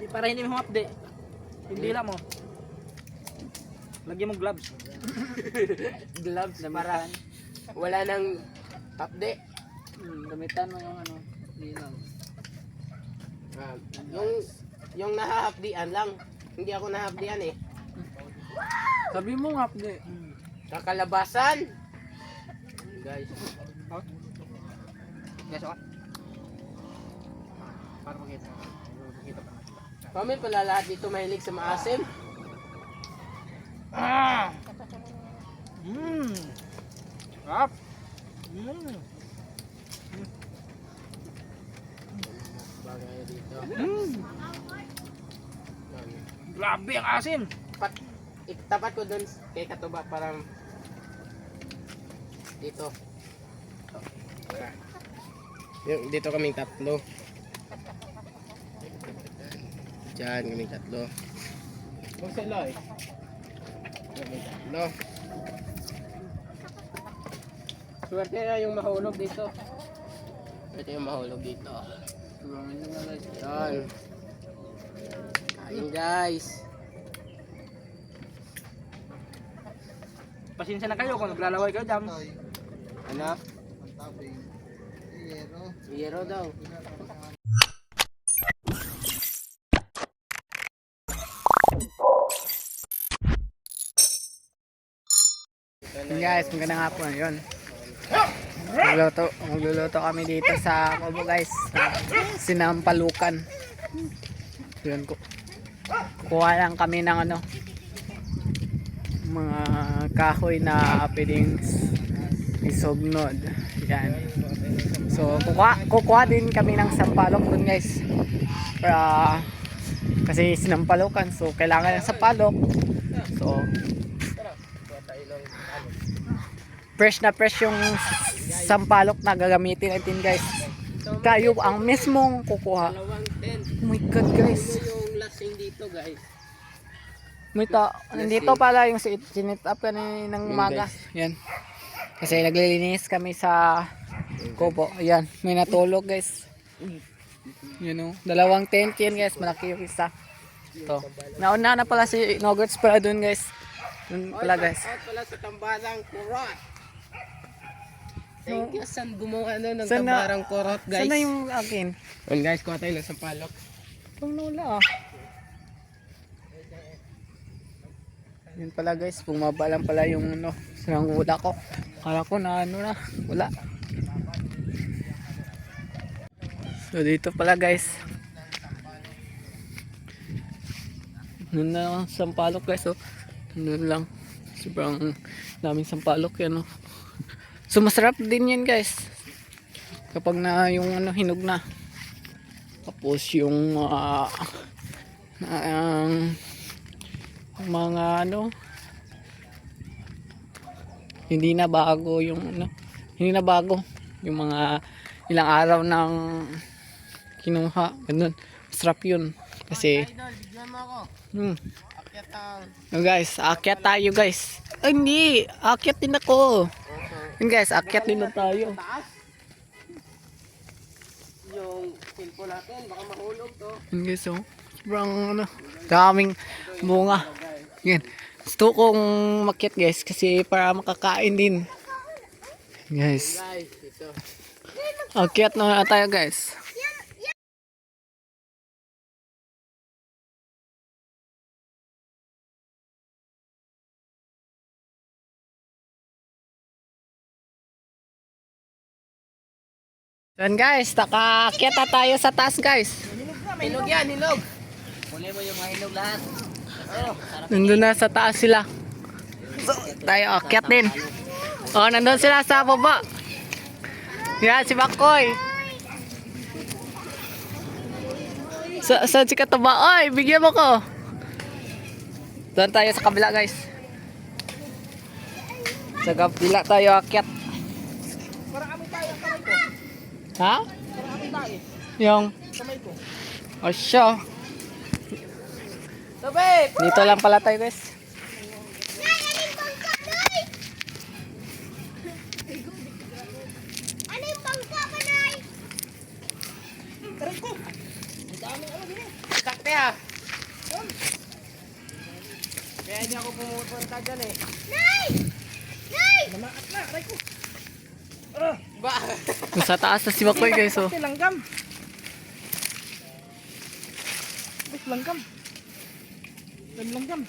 Para hindi mo hapde. Hindi lang mo. Lagyan mo gloves. Gloves para wala nang hapde. Gamitan mo yung ano. Hindi lang. Ah, yung nahahapdian lang. Hindi ako nahahapdian eh. Sabi mo hapde. Kakalabasan. Guys. Yes, okay. Para makita. Makita pa natin. Kami pala lahat dito mahilig sa maasim. Sarap. Bagay dito. Grabe ang asim. Itapat ko dun kay Katuba para dito. Dito kaming tatlo. Diyan kaming tatlo. Huwag sa iloy. Kaming tatlo. Swerte na yung mahulog dito. Ito yung mahulog dito. Yan. Kain guys. Pasensya na kayo kung naglalaway kayo dyan. Ano? Yero daw. Guys, magandang hapon. Yun. Magluluto kami dito sa Kubo guys. Sinampalukan. Yun ko. Kuha lang kami ng ano, mga kahoy na pwedeng isugnod. Yan. So kukuha din kami ng sampalok dun guys. Para kasi sinampalukan, so kailangan ng sampalok. So fresh na fresh yung sampalok na gagamitin natin guys. Kayo ang mismong kukuha. Oh my god guys. Yung lasing dito guys. Nandito pala yung sinit up kaninang umaga. Yan. Kasi naglilinis kami sa kubo. Ayan, may natulog guys. You know, dalawang tent yan guys, malaki yung isa. To. Nauna na pala si Noggets pala dun guys. Dun pala guys. Out pala sa tambarang kurot. Thank you san gumawa ng Sana- tambarang kurot guys. Sana yung akin? Well guys, kuha tayo ng sampalok. Itong nula ah. Yun pala guys, bumaba lang pala yung ano, saranggola ko. Akala ko na ano na, wala. So dito pala guys. Nun na sampalok guys oh. Nun lang. Sobrang daming sampalok yan oh. So masarap din yan guys. Kapag na yung ano hinog na. Tapos yung mga ano hindi na bago yung ano, hindi na bago yung mga ilang araw ng kinuha, ganun. Masarap yun kasi Bigyan mo ako. Akyat ang oh guys, aakyat tayo guys. Ay, hindi, aakyat din ako. Yun guys, aakyat din na tayo. taas. Yung silpo natin, baka mahulog to. Yun guys oh, sobrang ano, daming bunga. Yan, gusto kong makyat guys kasi para makakain din guys. Guys, ito. Akyat na tayo guys. Yan guys, nakaakyat na tayo sa taas guys. Hinog yan, hinog. Muli mo yung mga hinog lahat. Nandun na sa taas sila. So, tayo akyat din. Oh, nandun sila sa baba. Yan, si Bakoy. Saan si Katuba? Oy, bigyan mo ko. Doon tayo sa kabila guys. Sa kabila tayo akyat. Ha? Yung oh siya. Dito lang pala tayo guys. Sakte ha. Kaya hindi ako pumupunta dyan eh. Namaat na, aray ko. Ba? Sa taas na si Makoy guys oh. Langgam. Bes, langgam. Langgam.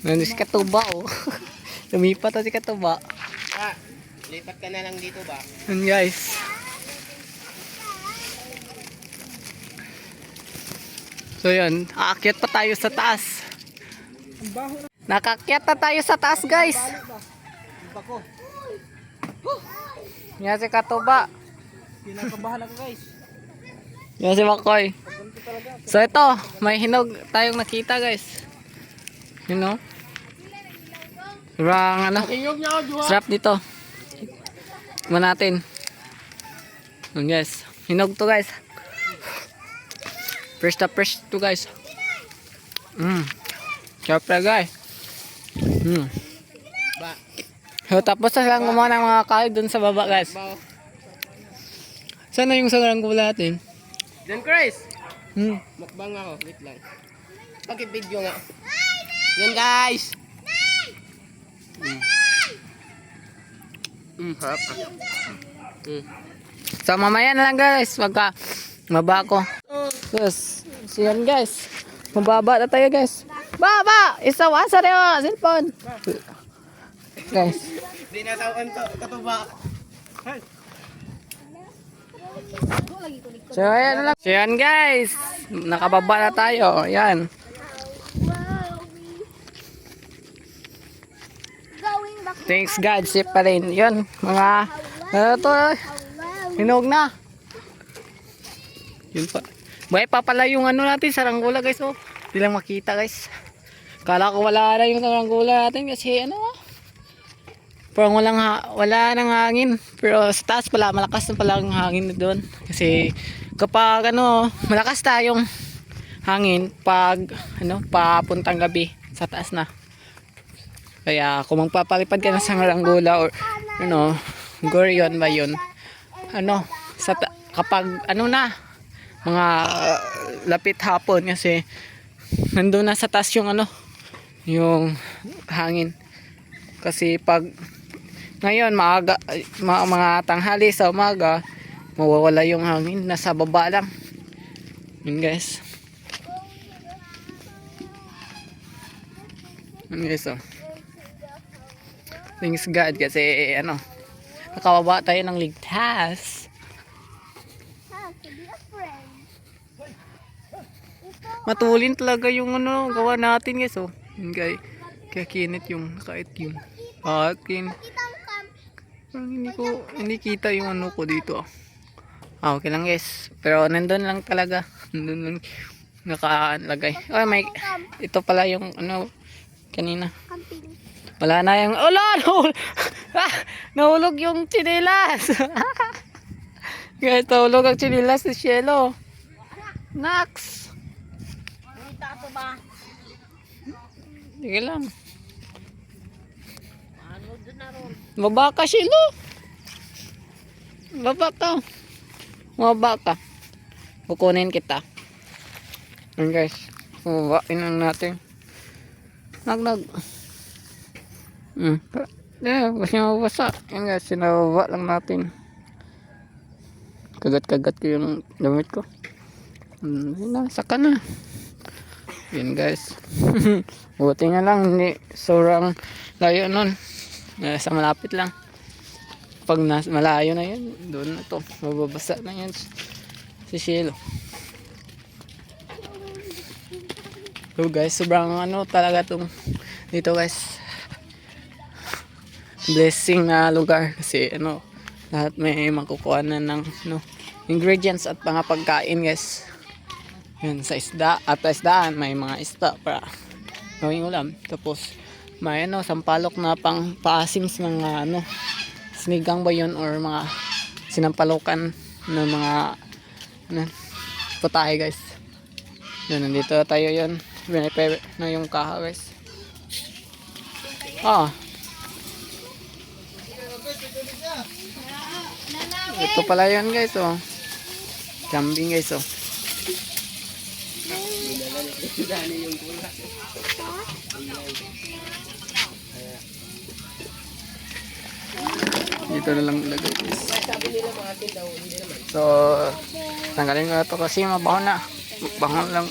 Nandun si Katuba oh. Lumipat na si Katuba. Ah, lipat ka na lang dito ba? Yun guys. So yun, aakyat pa tayo sa taas. Ang baho na. Nakakyat na tayo sa taas guys. Bako. Yan si Katuba. Kinakabahan ako guys. Yan si Makoy. Ganito talaga. So ito, may hinog tayong nakita guys. You know? Sobrang ano, Tingog niya ako, Juha. sarap dito. Tikman natin. Yun guys, hinog to guys. Fresh na fresh to guys. Sarap na guys. Ba? So tapos na lang gumawa ng mga kahoy dun sa baba guys. Bao. Sana yung saranggula natin? Then Chris. Hmm. Mukbang ako. Wait lang. Paki-video nga. Yan guys. Harap ah. So mamaya na lang guys, magka mabako. Yes, so yan guys. Mababa na tayo guys. Baba! Isawa sa rin cellphone. Guys. Di na tawag to. Katuba. So ayan na lang. So yan guys. Nakababa na tayo. Yan. Thanks God, safe pa rin. Yun, mga ano to, hinog na. Yun pa. Buhay pa pala yung ano natin, saranggula guys. Oh. Hindi lang makita guys. Kala ko wala na yung saranggula natin kasi ano parang wala nang hangin. Pero sa taas pala, malakas na pala ang hangin doon. Kasi kapag ano, malakas tayong hangin pag ano, papuntang gabi sa taas na. Kaya kung magpapalipad ka ng saranggula or ano, Gorion ba yun? Ano, kapag ano na, mga lapit hapon kasi nandun na sa taas yung ano, yung hangin. Kasi pag ngayon maaga, mga tanghali sa umaga, mawawala yung hangin, nasa baba lang. Yun guys. Yun guys oh. Thanks God kasi ano, nakababa tayo ng ligtas. Matulin talaga yung ano, gawa natin guys oh. Yun guys, kaya kinit yung kahit yung akin. Parang hindi kita yung ano ko dito. Ah, okay lang guys. Pero nandun lang talaga. Nandun lang nakalagay. Oh, may ito pala yung ano kanina. Wala na yung nahulog yung chinilas. Guys, nahulog ang chinilas ni Cielo. Nax. Sige lang. Baba ka, Cielo. Baba ka. Baba ka. Kukunin kita. Ayan guys. Babain lang natin. Nag. Kasi mabasa. Yan guys, sinababa lang natin. Kagat-kagat ko yung damit ko. Saka na. Yan guys. Buti nga lang, hindi sobrang layo nun. Sa malapit lang. Pag malayo na yan, doon na to. Mababasa na yan si Cielo. So guys, sobrang ano talaga tong dito guys. Blessing na lugar kasi ano lahat may makukuha na ng no, ingredients at mga pagkain guys. Yun sa isda at isdaan may mga isda para gawing ulam. Tapos may ano sampalok na pang paasim sa mga ano sinigang ba yun or mga sinampalokan na mga ano, putahe guys. Yun, nandito tayo yun. Binipepe na yung kaha guys. Ito pala yun guys oh. Kambing guys oh. Dinala ni Dani yung pula. Dito na lang ilagay guys. Sabi nila maasin daw, hindi naman. So, tanggalin ko na to kasi mabaho na. Mabaho lang.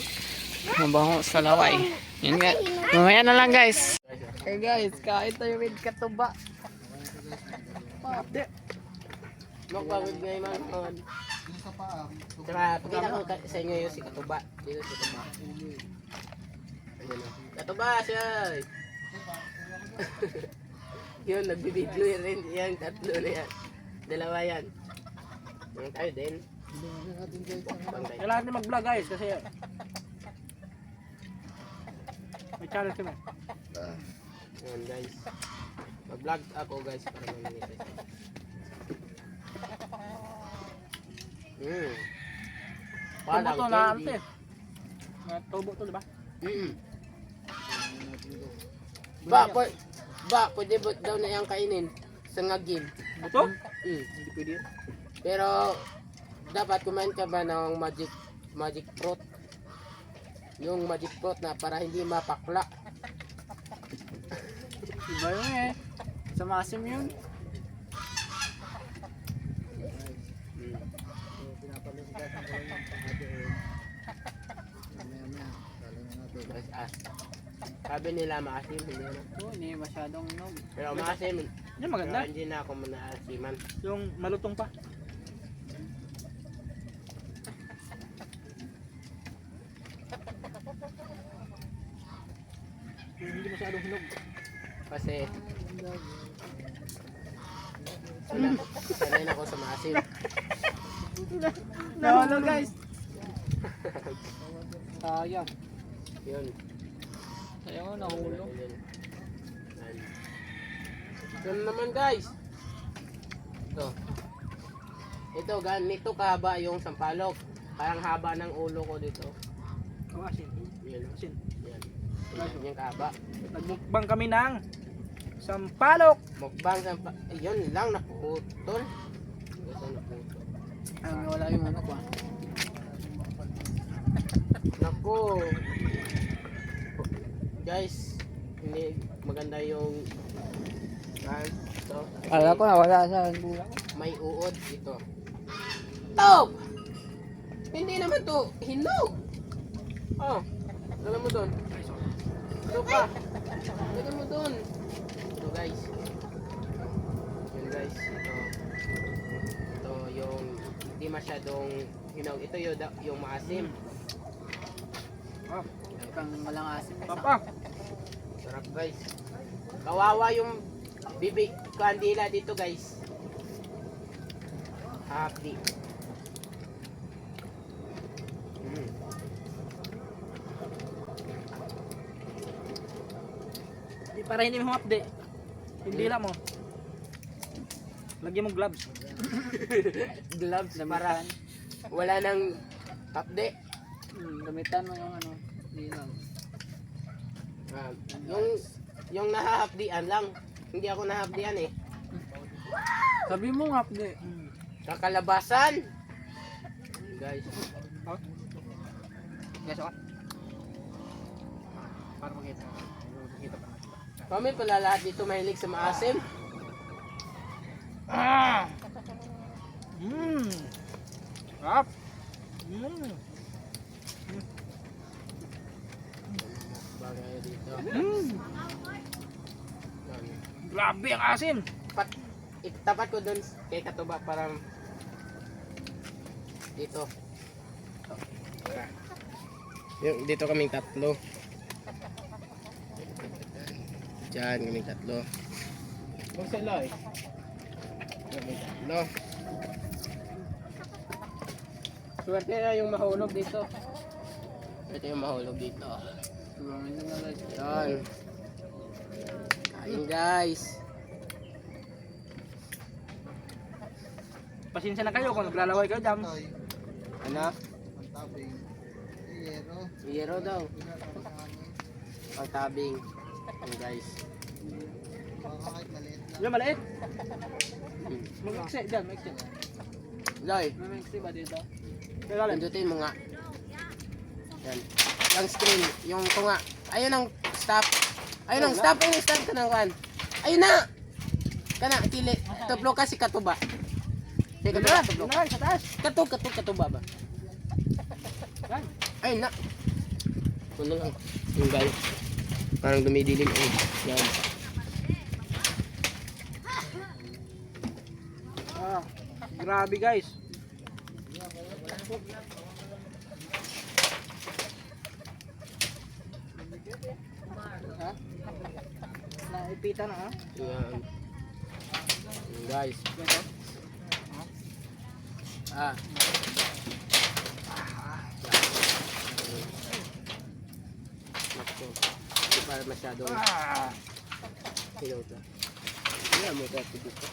Mabaho sa laway. Yan nga. Mamaya na lang guys. Okay guys, kain tayo with katuba. Magpawid nga yung mga. Saka, pakita ko sa inyo yung si Katuba. Dito si Katuba. Ayan o. Katuba siya! Yun, nagbibideo rin yan. Tatlo na yan. Dalawa yan. Yung tayo din. Bangkay. Kailangan din mag-vlog guys kasi may challenge kami. Ayan guys. Mag-vlog ako guys para mag-monetize. Tubo to na ante. Tubo to, di ba? Pwede ba daw na yung kainin sa ngagin? Buto? Hindi pwede. Pero dapat kumain ka ba ng magic fruit? Yung magic fruit na para hindi mapakla. Iba yun eh. Sa masim yun. Sabi nila maasim, hindi na. Hindi masyadong nog. Pero maasim, Yan maganda. pero hindi na ako manaasiman. Yung malutong pa. Yung hindi masyadong hinog. Kasi sanay na ako sa maasim. Nawala guys. Sayang. Yun. Sayang ko nahulog. Yun naman guys. Ito ganito kahaba yung sampalok. Parang haba ng ulo ko dito. Oh, asin. Yun. Asin. Yan. Yan yung kahaba. Nagmukbang kami ng sampalok. Mukbang yun lang naputol. Gusto naputol. Wala yung ano ko. Naku. Guys, hindi maganda yung ito. Kala ko nawala sa gula ko. May uod dito. Tog! Hindi naman to hinog. Oh, dala mo doon. Ito pa. Dala mo doon. Ito guys. Yun guys, ito. Ito yung hindi masyadong hinog. Ito yung maasim. Kang walang asim. Papa. Sarap guys. Kawawa yung bibig kandila dito guys. Happy. Para hindi mo hapde. Hindi lang mo. Lagyan mo gloves. Gloves para wala nang update. Gamitan mo yung ano. Hindi lang. Yung nahahapdian lang. Hindi ako nahahapdian eh. Sabi mo nga hindi. Kakalabasan. Guys. Guys, okay. Para makita. Makita pa. Kami pala lahat dito mahilig sa maasim. Ah! Sarap. Bagay dito. Grabe ang asin. Itapat ko doon kay Katuba para dito. Dito kaming tatlo. Diyan kaming tatlo. Huwag sila eh. Kaming tatlo. Swerte na yung mahulog dito. Ito yung mahulog dito. Yan. Kain guys. Pasensya na kayo kung naglalaway kayo dyan. Ano? Yero daw. Pagtabing. Yan guys. Yung maliit. Mag-exit dyan, mag-exit. Loy, May mixi ba dito? Kaya galing. pindutin mo nga. Yan. Yung screen, yung tunga. Ayun ang stop. Ayun ang stop, ayun ang stop ka ng kan. Ayun na! Kana, kili. Tuplo kasi katuba. Sige, katuba, tuplo. Yan, sa taas. Katuba ba? Yan. Ayun na. Puno lang. Yung guys. Parang dumidilim. Yan. Ah, grabe guys. Ha? Naipita na ha? Yan. Yung guys. Ganito. Ah. Nakto. Hindi para masyadong hilaw to. Hindi mo ito dito.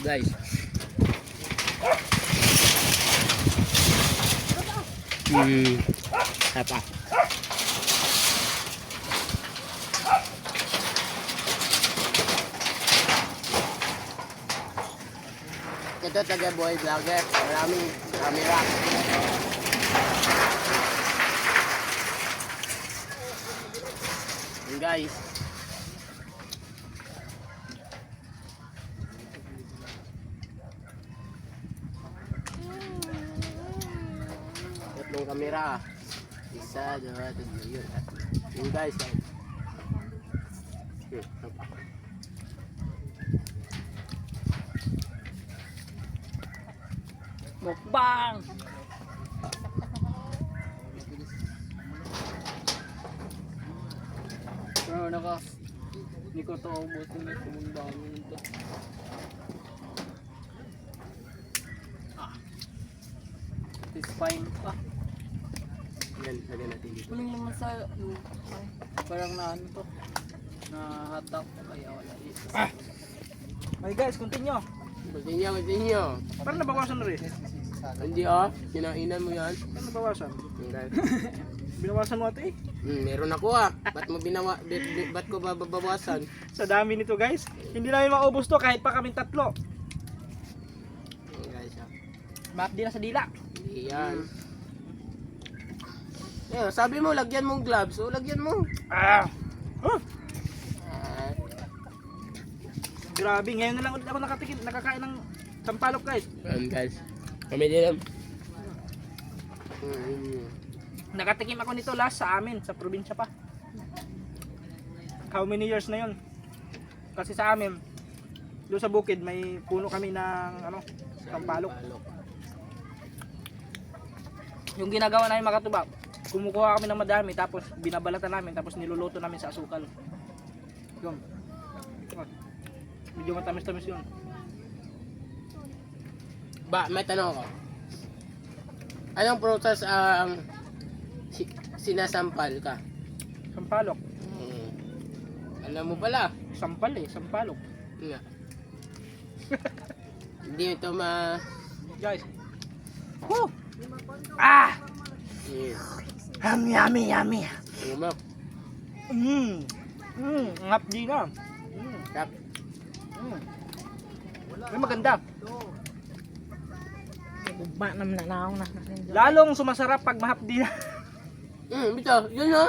Guys. Apa? Ito taga boy vlogger. Maraming camera. Yun guys. Tatlong kamera. Isa, dua, tatlo. Yun. Yun guys. Mukbang! Pero hindi ko ito ubusin na sumundang ito. Satisfying pa. Yan, lagyan natin dito. Huling naman sa parang na ano to. Na hatak kaya wala dito. Okay guys, continue. Continue. Parang nabawasan na rin. Hindi oh, kinainan mo yan. Parang nabawasan. Yun guys. Binawasan mo ito eh. Meron ako ah. Ba't mo ba't ko babawasan? Sa dami nito guys. Hindi namin maubos to kahit pa kaming tatlo. Yun guys ah. Map din na sa dila. Yan. Eh, sabi mo lagyan mong gloves. O lagyan mo. Ah! Huh! Ah, Grabe, ngayon na lang ulit ako nakakain ng sampalok guys. guys. Kami din. Nakatikim ako nito last sa amin, sa probinsya pa. How many years na yun? Kasi sa amin, doon sa bukid may puno kami ng ano, sampalok. Yung ginagawa namin mga katuba, kumukuha kami ng madami tapos binabalatan namin tapos niluluto namin sa asukal. Yun. Medyo matamis-tamis yun. Ba, may tanong ako. Anong process ang sinasampal ka? Sampalok. Alam mo pala. Sampal eh, sampalok. Nga. Hindi ito ma... Guys. Woo! Ah! Yeah. Yummy, yummy. Ano mo? Ngap di na. Tap. May maganda. Ugma naman na naong na. Lalong sumasarap pag mahapdi na. Bito. Yun ha.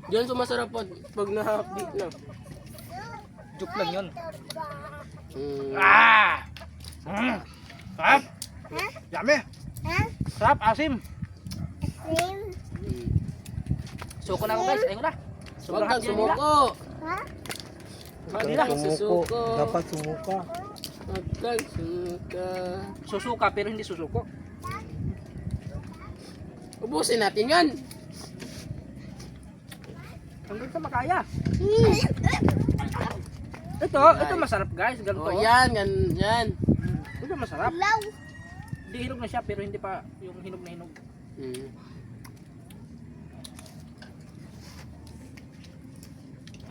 Diyan sumasarap pag nahapdi na. Joke lang yun. Ah! Sarap. Yummy. Sarap, asim. Suko na ako guys. Ayun na. Huwag kang sumuko. Hindi na. Susuko. Dapat sumuka. Huwag kang sumuka. Susuka pero hindi susuko. Ubusin natin yan. Hanggang sa makaya. Ito masarap guys. Ganito. Oh, yan. Ito masarap. Hindi hinog na siya pero hindi pa yung hinog na hinog.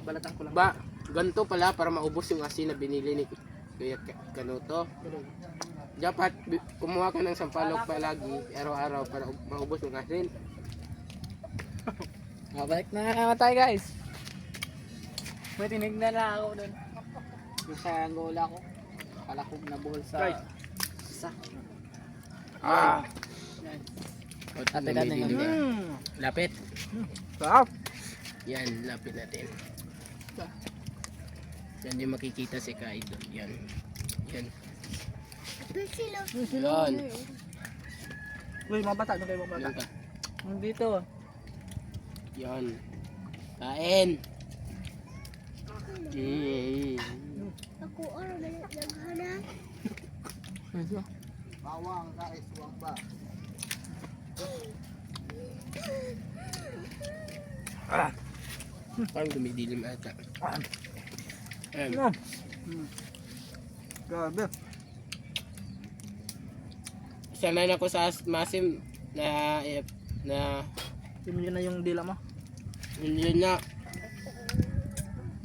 Balatan ko lang. Ba, ganito pala para maubos yung asin na binili ni Kuya Kanuto. Dapat kumuha ka ng sampalok palagi, araw-araw para maubos yung asin. Balik na naman tayo guys. May tinignan na ako dun. Yung sa Angola ko. Akala ko nabuhol sa Guys. isa. Ah. Ate ka na yun. Lapit. Sarap. Yan, lapit natin. Yan yung makikita si Kaido. Yan. Yan. Yan. Uy, mga bata. Doon kayo mga bata. Yan ka. Dito. Yan. Kain. Mm. Ako orang naghanap. Bawang guys, suwang ba? Ah. Parang dumidilim ata. Ayan. Ano? Grabe. Sanay na ako sa masim na Tingnan na yung dila mo. yun na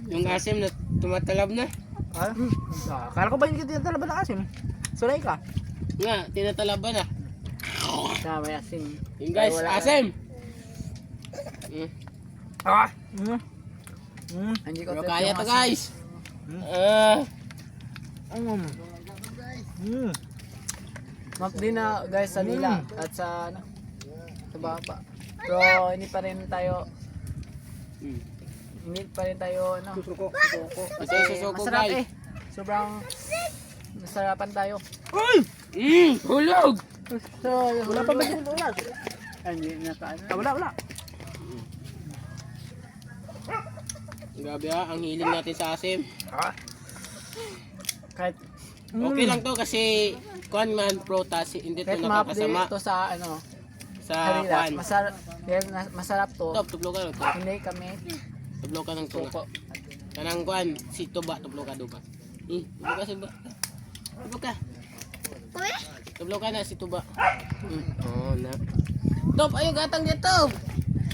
yung asim na tumatalab na. Ah? Kala ko ba hindi ka talaga ng asim? Suray ka. Nga, tinatalaban na. Tama yasin. Yung guys, Wala. asim. Mm. Ah! Mm. Mm. Hindi ko Pero trip kaya yung to asin. guys. Mm. Mm. Map din na guys sa nila at sa ano, sa baba. Pero hindi pa rin tayo Susuko. Kasi susuko masarap guys. eh. Sobrang masarapan tayo. Uy! Hulog! So, Wala pa ba yung ulas? Hindi nakaano. Wala. Grabe ha, ang hiling natin sa asim. Ah. Kahit Okay lang to kasi kuan man protas, hindi to kahit map din nakakasama ito sa ano, sa harina. kuan. Masarap to. Top, tublo ka to. Hindi kami Tublo ka ng tunga. suko. Kanang kuan, si tuba, tublo ka duba. Tublo ka si tuba. Tublo ka. Tublo ka na si tuba. Oh, na. Top, ayo gatang dito.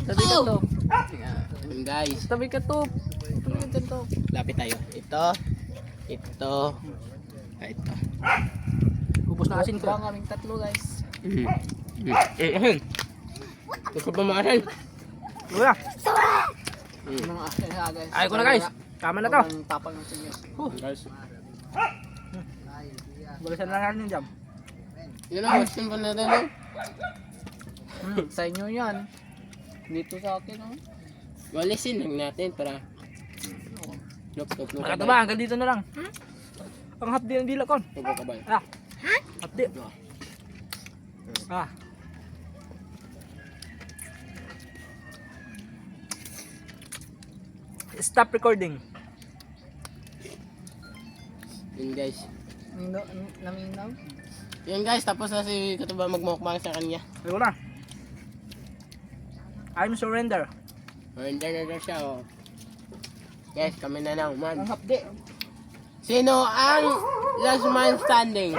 Tabi ka to. Yun guys, Tabi ka to. Tabi ka to. lapit tayo. Ito. Ito. Ubus na asin ko. Bang kaming tatlo guys. Ito pa maaral. Wala. Mga akin ha guys. Ay ko na guys. Tama na to. Ang tapang ng sinyo. Guys, Balisan lang natin yung jam. yun ang question pa natin. No? Sa inyo yan. Dito sa akin oh. Walisin lang natin para look. Mga ba? Hanggang dito na lang. Ang hapdi ng dila kon. Tubo ka ba? Ah. Hapdi. Ah. Stop recording. Yun guys. Naminaw. Yun guys, tapos na si Katuba magmukbang sa kanya. Ay ko na. I'm surrender. Surrender na siya oh. Guys, kami na naman. Ang hapdi. Sino ang last man standing?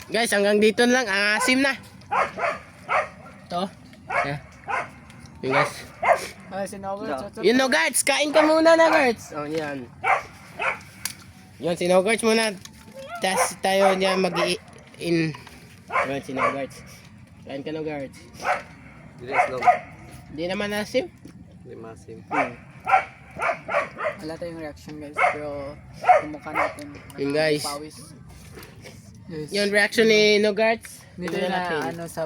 Guys, hanggang dito na lang. Asim na. To. Yeah. Yun guys. Ay, sinawal. You know guys, kain ka muna na guys. Oh, yan. Yun, sinogards muna. Tapos tayo niya mag-in. Yun, sinogards. Kain ka no guards. Hindi naman asim. Wala tayong reaction guys. Pero kumukha natin. Yun guys. Pawis. Yes. Yung reaction ni no guards. Dito na ano sa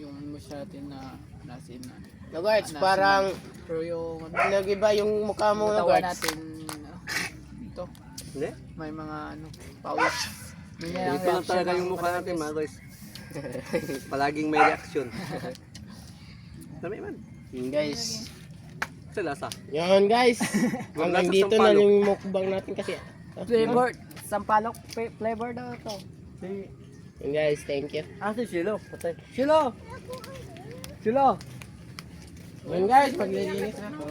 yung mukha natin na nasin na. No guards, Nasin parang Pero yung nag-iba yung mukha mo no tawa guards. natin ito. Hindi? May mga ano pawis. Ganyan ang Ito lang reaction talaga ng yung mukha mga natin, guys. mga guys. Palaging may reaction. Dami man. Yun guys. Sa lasa. Yun guys. Hanggang Lasa dito na sampalok. yung mukbang natin kasi. Flavor, sampalok flavor daw to. Yun guys, thank you. Si Shilo. Patay. Shilo. Shilo. Yun guys, maglilinis na ako.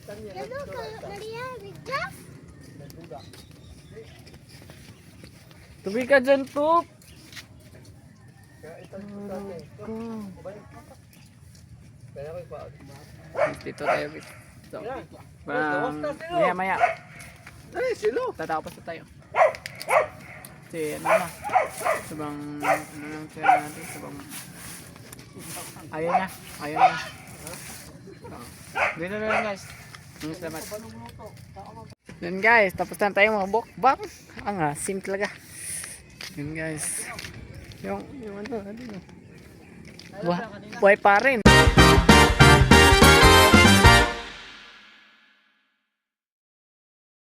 Ano ka, Maria? Biglas? Tubi ka dyan, Tup. Dito tayo, bis. So, maya maya. Ay, silo. Tatapos na tayo. Kasi ano na, sabang, ano lang kaya natin, sabang, ayaw na. So, dito na lang guys. Salamat. Yun guys, tapos na tayo mga bukbang. Ang asim talaga. Yun guys. Yung ano, buhay pa rin.